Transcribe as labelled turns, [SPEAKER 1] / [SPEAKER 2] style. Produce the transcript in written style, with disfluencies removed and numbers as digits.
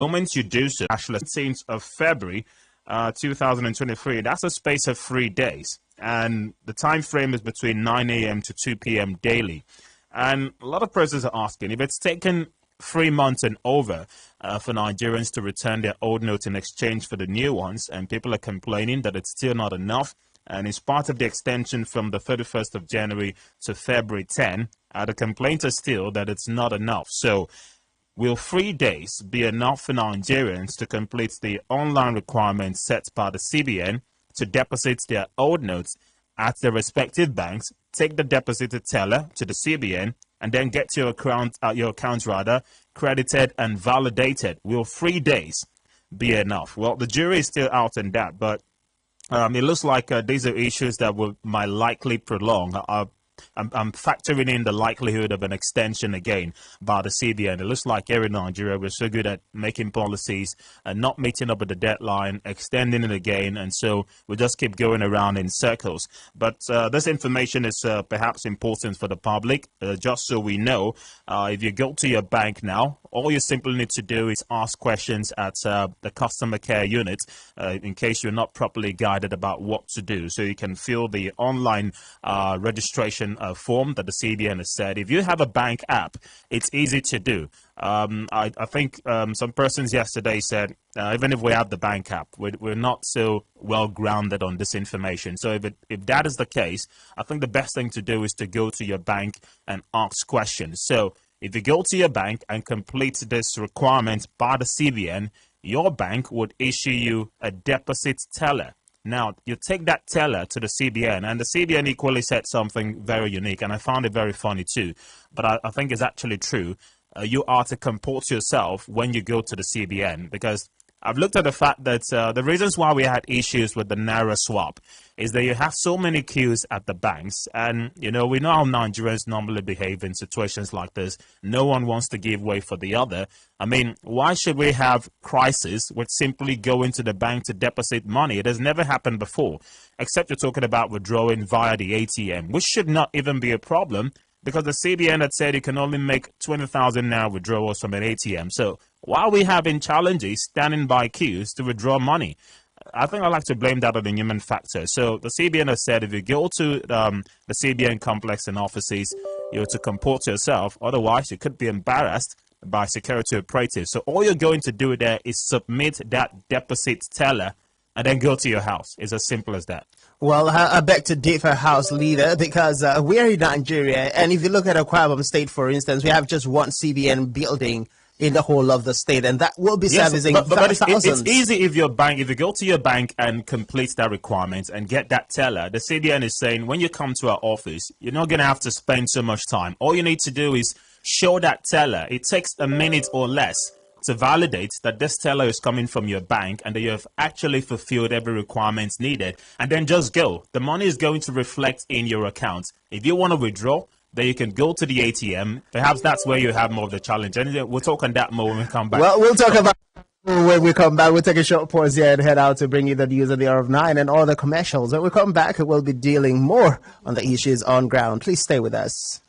[SPEAKER 1] moment you do so, actually 17th of February 2023, that's a space of 3 days. And the time frame is between 9 a.m. to 2 p.m. daily. And a lot of persons are asking, if it's taken 3 months and over for Nigerians to return their old notes in exchange for the new ones, and people are complaining that it's still not enough, and it's part of the extension from the 31st of January to February 10, the complaint is still that it's not enough. So will 3 days be enough for Nigerians to complete the online requirements set by the CBN to deposit their old notes at their respective banks, take the deposited teller to the CBN, and then get your account credited and validated? Will 3 days be enough? Well, the jury is still out on that, but it looks like these are issues that might likely prolong. I'm factoring in the likelihood of an extension again by the CBN. It looks like here in Nigeria, we're so good at making policies and not meeting up with the deadline, extending it again, and so we just keep going around in circles. But this information is perhaps important for the public, just so we know. If you go to your bank now, all you simply need to do is ask questions at the customer care unit in case you're not properly guided about what to do. So you can fill the online registration form that the CBN has said. If you have a bank app, it's easy to do. I think some persons yesterday said, even if we have the bank app, we're not so well grounded on this information. So if that is the case, I think the best thing to do is to go to your bank and ask questions. So if you go to your bank and complete this requirement by the CBN, your bank would issue you a deposit teller. Now, you take that teller to the CBN, and the CBN equally said something very unique, and I found it very funny too, but I think it's actually true. You are to comport yourself when you go to the CBN, because I've looked at the fact that the reasons why we had issues with the Naira swap is that you have so many queues at the banks, and we know how Nigerians normally behave in situations like this. No one wants to give way for the other. I mean, why should we have crisis with simply going to the bank to deposit money? It has never happened before, except you're talking about withdrawing via the ATM, which should not even be a problem, because the CBN had said you can only make 20,000 Naira withdrawals from an ATM. So why are we having challenges standing by queues to withdraw money? I think I like to blame that on the human factor. So the CBN has said if you go to the CBN complex and offices, you're to comport yourself. Otherwise, you could be embarrassed by security operatives. So all you're going to do there is submit that deposit teller and then go to your house. It's as simple as that.
[SPEAKER 2] Well, I beg to differ, House Leader, because we are in Nigeria, and if you look at Akwa Ibom State, for instance, we have just one CBN building in the whole of the state, and that will be servicing thousands.
[SPEAKER 1] It's easy if you go to your bank and complete that requirement and get that teller. The CBN is saying when you come to our office, you're not going to have to spend so much time. All you need to do is show that teller. It takes a minute or less to validate that this teller is coming from your bank and that you have actually fulfilled every requirement needed, and then just go. The money is going to reflect in your account. If you want to withdraw, then you can go to the ATM. Perhaps that's where you have more of the challenge. And we'll talk on that more when we come back.
[SPEAKER 2] Well, we'll talk about when we come back. We'll take a short pause here and head out to bring you the news at the hour of 9 and all the commercials. When we come back, we'll be dealing more on the issues on ground. Please stay with us.